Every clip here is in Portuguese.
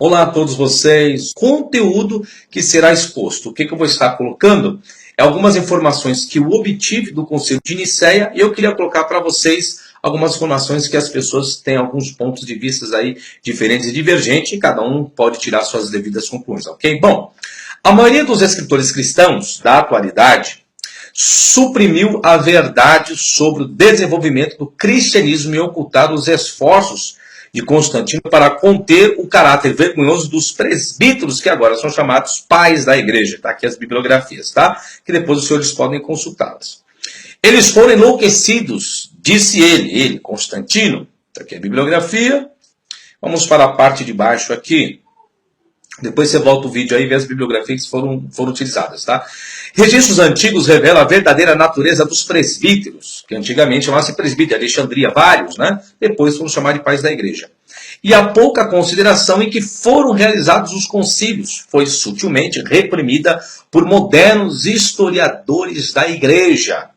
Olá a todos vocês, conteúdo que será exposto. O que eu vou estar colocando é algumas informações que eu obtive do Concílio de Nicéia e eu queria colocar para vocês algumas informações que as pessoas têm alguns pontos de vista aí diferentes e divergentes e cada um pode tirar suas devidas conclusões, ok? Bom, a maioria dos escritores cristãos da atualidade suprimiu a verdade sobre o desenvolvimento do cristianismo e ocultaram os esforços de Constantino para conter o caráter vergonhoso dos presbíteros, que agora são chamados pais da igreja. Está aqui as bibliografias, tá? Que depois os senhores podem consultá-las. Eles foram enlouquecidos, disse ele, Constantino. Está aqui a bibliografia. Vamos para a parte de baixo aqui. Depois você volta o vídeo aí e vê as bibliografias que foram utilizadas, tá? Registros antigos revelam a verdadeira natureza dos presbíteros, que antigamente chamavam-se presbítero, Alexandria, vários, né? Depois foram chamados de pais da igreja. E a pouca consideração em que foram realizados os concílios foi sutilmente reprimida por modernos historiadores da igreja.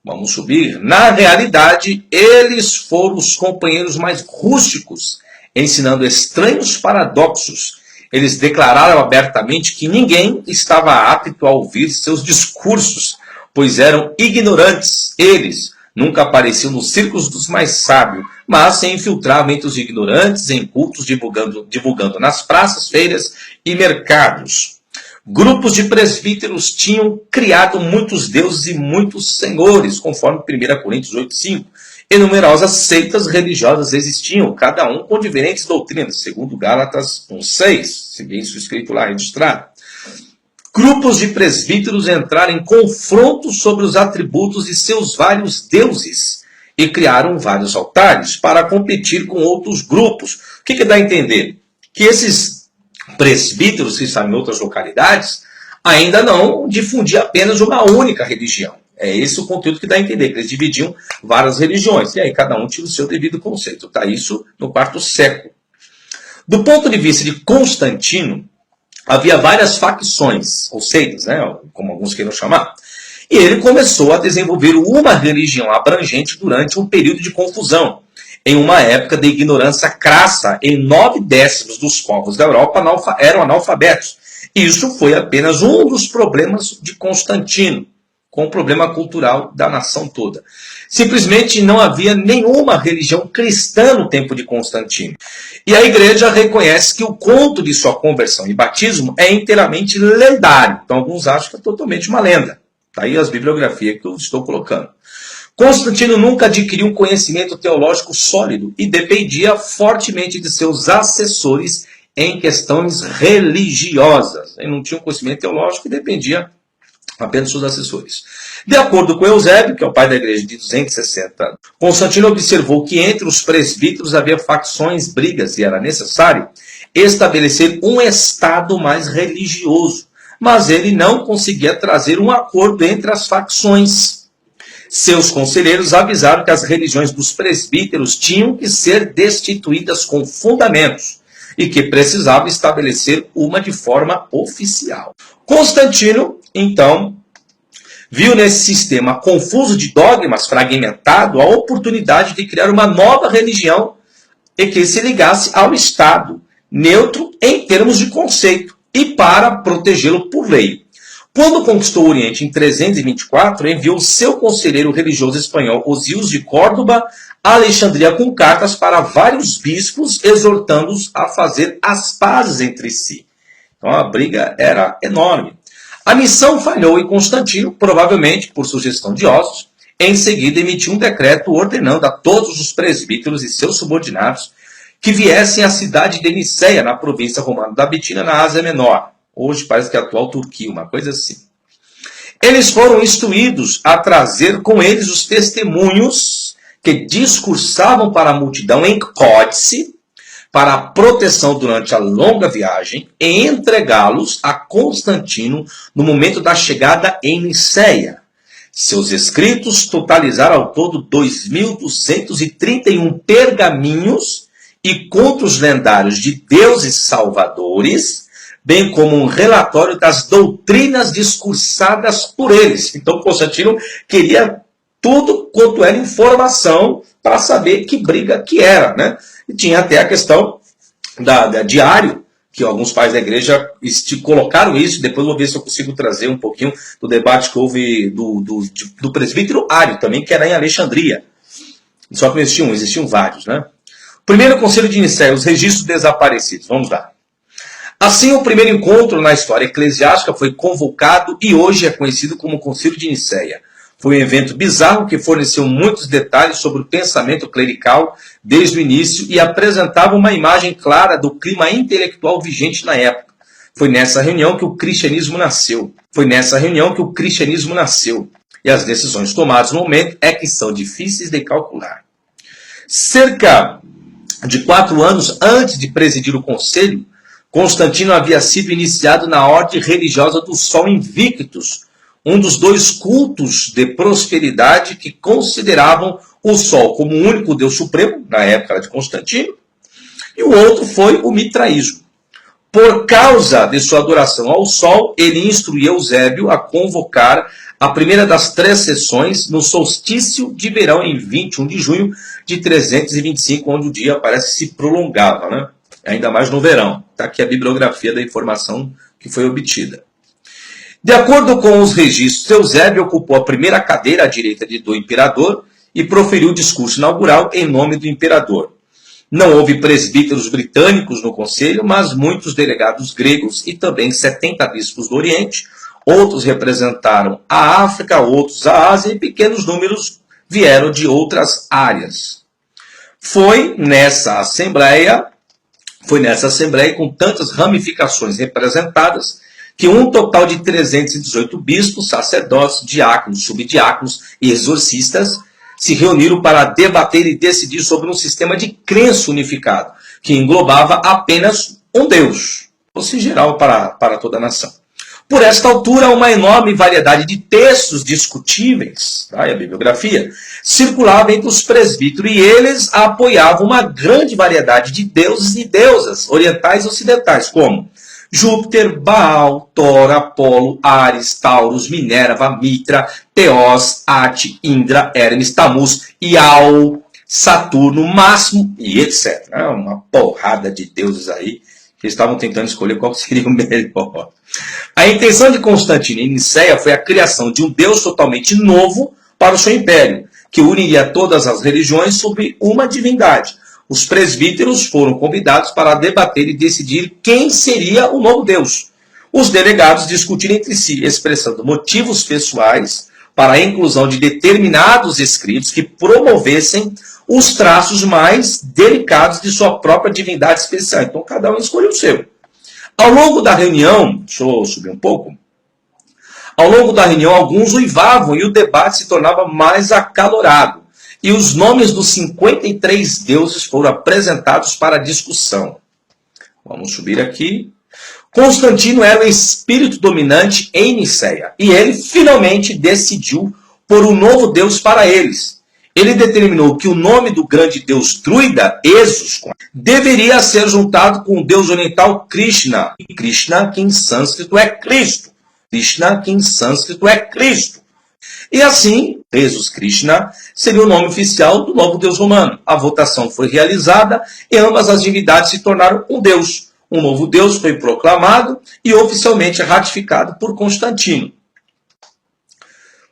Vamos subir. Na realidade, eles foram os companheiros mais rústicos, ensinando estranhos paradoxos. Eles declararam abertamente que ninguém estava apto a ouvir seus discursos, pois eram ignorantes. Eles nunca apareciam nos círculos dos mais sábios, mas se infiltravam entre os ignorantes em cultos, divulgando nas praças, feiras e mercados. Grupos de presbíteros tinham criado muitos deuses e muitos senhores, conforme 1 Coríntios 8,5. E numerosas seitas religiosas existiam, cada um com diferentes doutrinas, segundo Gálatas 1,6, se bem isso escrito lá, registrado. Grupos de presbíteros entraram em confronto sobre os atributos de seus vários deuses e criaram vários altares para competir com outros grupos. O que dá a entender? Que esses presbíteros que estavam em outras localidades ainda não difundiam apenas uma única religião. É esse o conteúdo que dá a entender, que eles dividiam várias religiões. E aí cada um tinha o seu devido conceito. Está isso no quarto século. Do ponto de vista de Constantino, havia várias facções, ou seitas, né, como alguns queiram chamar. E ele começou a desenvolver uma religião abrangente durante um período de confusão. Em uma época de ignorância crassa, em 9/10 dos povos da Europa eram analfabetos. Isso foi apenas um dos problemas de Constantino, com o problema cultural da nação toda. Simplesmente não havia nenhuma religião cristã no tempo de Constantino. E a igreja reconhece que o conto de sua conversão e batismo é inteiramente lendário. Então alguns acham que é totalmente uma lenda. Está aí as bibliografias que eu estou colocando. Constantino nunca adquiriu um conhecimento teológico sólido e dependia fortemente de seus assessores em questões religiosas. Ele não tinha um conhecimento teológico e dependia apenas dos assessores. De acordo com Eusébio, que é o pai da igreja de 260, Constantino observou que entre os presbíteros havia facções, brigas, e era necessário estabelecer um estado mais religioso. Mas ele não conseguia trazer um acordo entre as facções. Seus conselheiros avisaram que as religiões dos presbíteros tinham que ser destituídas com fundamentos e que precisava estabelecer uma de forma oficial. Constantino, então, viu nesse sistema confuso de dogmas fragmentado a oportunidade de criar uma nova religião e que se ligasse ao Estado, neutro em termos de conceito, e para protegê-lo por lei. Quando conquistou o Oriente em 324, enviou seu conselheiro religioso espanhol Osíris de Córdoba a Alexandria com cartas para vários bispos, exortando-os a fazer as pazes entre si. Então a briga era enorme. A missão falhou e Constantino, provavelmente por sugestão de Ossos, em seguida emitiu um decreto ordenando a todos os presbíteros e seus subordinados que viessem à cidade de Niceia, na província romana da Bitínia, na Ásia Menor. Hoje parece que é a atual Turquia, uma coisa assim. Eles foram instruídos a trazer com eles os testemunhos que discursavam para a multidão em códice, para a proteção durante a longa viagem, e entregá-los a Constantino no momento da chegada em Niceia. Seus escritos totalizaram ao todo 2.231 pergaminhos e contos lendários de deuses salvadores, bem como um relatório das doutrinas discursadas por eles. Então Constantino queria tudo quanto era informação para saber que briga que era, né? E tinha até a questão da diário, que alguns pais da igreja colocaram isso. Depois eu vou ver se eu consigo trazer um pouquinho do debate que houve do presbítero Ário também, que era em Alexandria. Só que não existiam vários, né? Primeiro conselho de Nicéia, os registros desaparecidos. Vamos lá. Assim, o primeiro encontro na história eclesiástica foi convocado e hoje é conhecido como Concílio de Nicéia. Foi um evento bizarro que forneceu muitos detalhes sobre o pensamento clerical desde o início e apresentava uma imagem clara do clima intelectual vigente na época. Foi nessa reunião que o cristianismo nasceu. E as decisões tomadas no momento é que são difíceis de calcular. Cerca de 4 anos antes de presidir o conselho, Constantino havia sido iniciado na ordem religiosa do Sol Invictus, um dos 2 cultos de prosperidade que consideravam o Sol como o único Deus supremo, na época de Constantino, e o outro foi o mitraísmo. Por causa de sua adoração ao Sol, ele instruiu Eusébio a convocar a primeira das 3 sessões no solstício de verão, em 21 de junho de 325, onde o dia parece se prolongava, né? Ainda mais no verão. Está aqui a bibliografia da informação que foi obtida. De acordo com os registros, Eusébio ocupou a primeira cadeira à direita do imperador e proferiu o discurso inaugural em nome do imperador. Não houve presbíteros britânicos no conselho, mas muitos delegados gregos e também 70 bispos do Oriente. Outros representaram a África, outros a Ásia e pequenos números vieram de outras áreas. Foi nessa assembleia com tantas ramificações representadas que um total de 318 bispos, sacerdotes, diáconos, subdiáconos e exorcistas se reuniram para debater e decidir sobre um sistema de crença unificado, que englobava apenas um Deus, fosse geral para toda a nação. Por esta altura, uma enorme variedade de textos discutíveis, tá? E a bibliografia, circulava entre os presbíteros e eles apoiavam uma grande variedade de deuses e deusas, orientais e ocidentais, como Júpiter, Baal, Thor, Apolo, Ares, Taurus, Minerva, Mitra, Teos, Ate, Indra, Hermes, Tamuz, Ial, Saturno, Máximo e etc. Uma porrada de deuses aí que estavam tentando escolher qual seria o melhor. A intenção de Constantino em Nicéia foi a criação de um Deus totalmente novo para o seu império, que uniria todas as religiões sob uma divindade. Os presbíteros foram convidados para debater e decidir quem seria o novo Deus. Os delegados discutiram entre si, expressando motivos pessoais para a inclusão de determinados escritos que promovessem os traços mais delicados de sua própria divindade especial. Então, cada um escolheu o seu. Ao longo da reunião, deixa eu subir um pouco. Ao longo da reunião, alguns uivavam e o debate se tornava mais acalorado. E os nomes dos 53 deuses foram apresentados para discussão. Vamos subir aqui. Constantino era o espírito dominante em Nicéia. E ele finalmente decidiu por um novo deus para eles. Ele determinou que o nome do grande deus druida, Esus, deveria ser juntado com o deus oriental Krishna. Krishna, que em sânscrito é Cristo. Krishna, que em sânscrito é Cristo. E assim, Jesus Krishna seria o nome oficial do novo deus romano. A votação foi realizada e ambas as divindades se tornaram um deus. Um novo Deus foi proclamado e oficialmente ratificado por Constantino.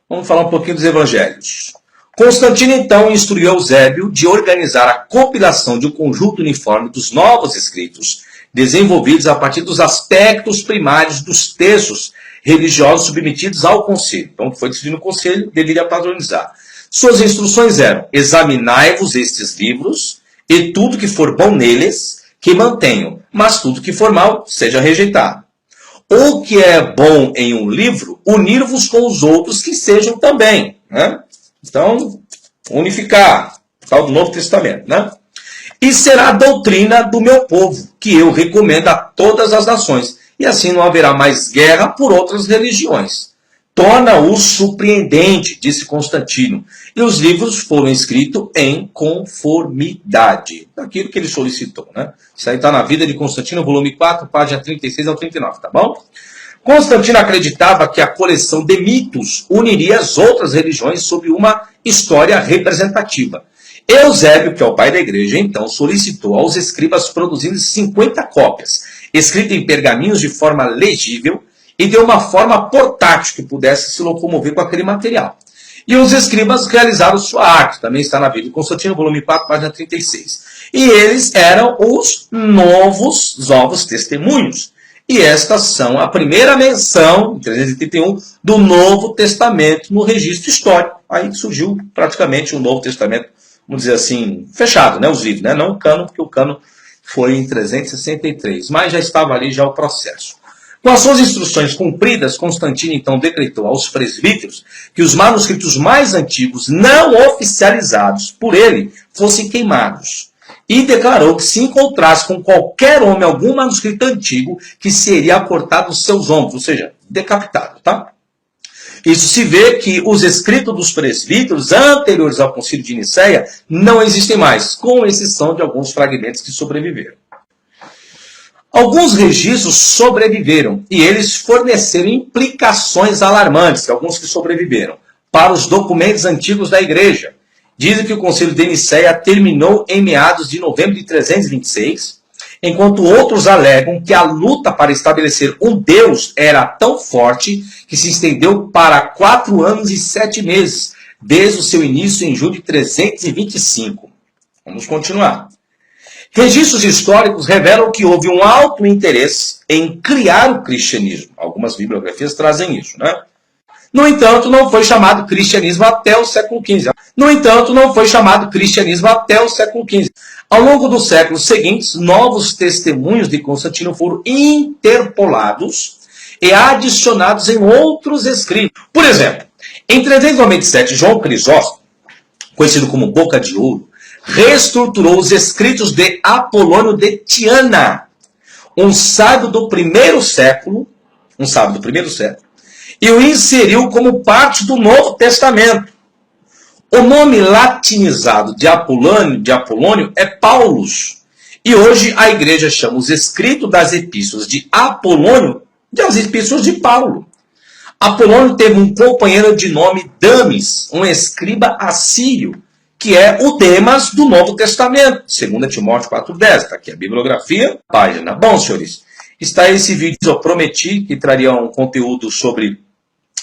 Vamos falar um pouquinho dos evangelhos. Constantino, então, instruiu Eusébio de organizar a compilação de um conjunto uniforme dos novos escritos, desenvolvidos a partir dos aspectos primários dos textos religiosos submetidos ao conselho. Então, o que foi decidido no conselho deveria padronizar. Suas instruções eram: examinai-vos estes livros, e tudo que for bom neles, que mantenham, mas tudo que for mal, seja rejeitado. O que é bom em um livro, unir-vos com os outros que sejam também. Né? Então, unificar, tal do Novo Testamento. Né? E será a doutrina do meu povo, que eu recomendo a todas as nações. E assim não haverá mais guerra por outras religiões. Torna-o surpreendente, disse Constantino. E os livros foram escritos em conformidade daquilo que ele solicitou. Né? Isso aí está na Vida de Constantino, volume 4, página 36 ao 39, tá bom? Constantino acreditava que a coleção de mitos uniria as outras religiões sob uma história representativa. Eusébio, que é o pai da igreja, então solicitou aos escribas produzindo 50 cópias, escritas em pergaminhos de forma legível, e deu uma forma portátil que pudesse se locomover com aquele material. E os escribas realizaram sua arte, também está na Vida de Constantino, volume 4, página 36. E eles eram os novos testemunhos. E estas são a primeira menção, em 331, do Novo Testamento no registro histórico. Aí surgiu praticamente o Novo Testamento, vamos dizer assim, fechado, né, os livros, né? Não o cânon, porque o cânon foi em 363, mas já estava ali já o processo. Com as suas instruções cumpridas, Constantino então decretou aos presbíteros que os manuscritos mais antigos, não oficializados por ele, fossem queimados. E declarou que se encontrasse com qualquer homem algum manuscrito antigo, que seria cortado os seus ombros, ou seja, decapitado, tá? Isso se vê que os escritos dos presbíteros anteriores ao Concílio de Nicéia não existem mais, com exceção de alguns fragmentos que sobreviveram. Alguns registros sobreviveram e eles forneceram implicações alarmantes, alguns que sobreviveram, para os documentos antigos da igreja. Dizem que o Concílio de Nicéia terminou em meados de novembro de 326, enquanto outros alegam que a luta para estabelecer um Deus era tão forte que se estendeu para 4 anos e 7 meses, desde o seu início em julho de 325. Vamos continuar. Registros históricos revelam que houve um alto interesse em criar o cristianismo. Algumas bibliografias trazem isso, né? No entanto, não foi chamado cristianismo até o século XV. Ao longo dos séculos seguintes, novos testemunhos de Constantino foram interpolados e adicionados em outros escritos. Por exemplo, em 397, João Crisóstomo, conhecido como Boca de Ouro, reestruturou os escritos de Apolônio de Tiana, um sábio do primeiro século, e o inseriu como parte do Novo Testamento. O nome latinizado de Apolônio é Paulus, e hoje a igreja chama os escritos das epístolas de Apolônio de as epístolas de Paulo. Apolônio teve um companheiro de nome Damis, um escriba assírio, que é o Demas do Novo Testamento, 2 Timóteo 4,10. Está aqui a bibliografia, página. Bom, senhores, está esse vídeo. Eu prometi que traria um conteúdo sobre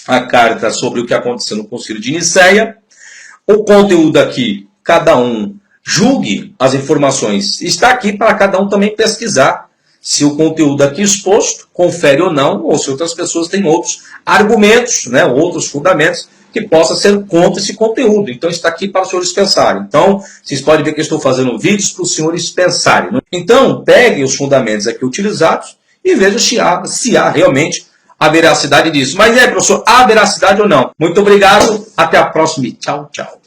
a carta, sobre o que aconteceu no Concílio de Nicéia. O conteúdo aqui, cada um julgue as informações. Está aqui para cada um também pesquisar se o conteúdo aqui exposto confere ou não, ou se outras pessoas têm outros argumentos, né, outros fundamentos, que possa ser contra esse conteúdo. Então está aqui para os senhores pensarem. Então, vocês podem ver que eu estou fazendo vídeos para os senhores pensarem. Então, peguem os fundamentos aqui utilizados e vejam se há realmente a veracidade disso. Mas professor, há veracidade ou não? Muito obrigado, até a próxima e tchau, tchau.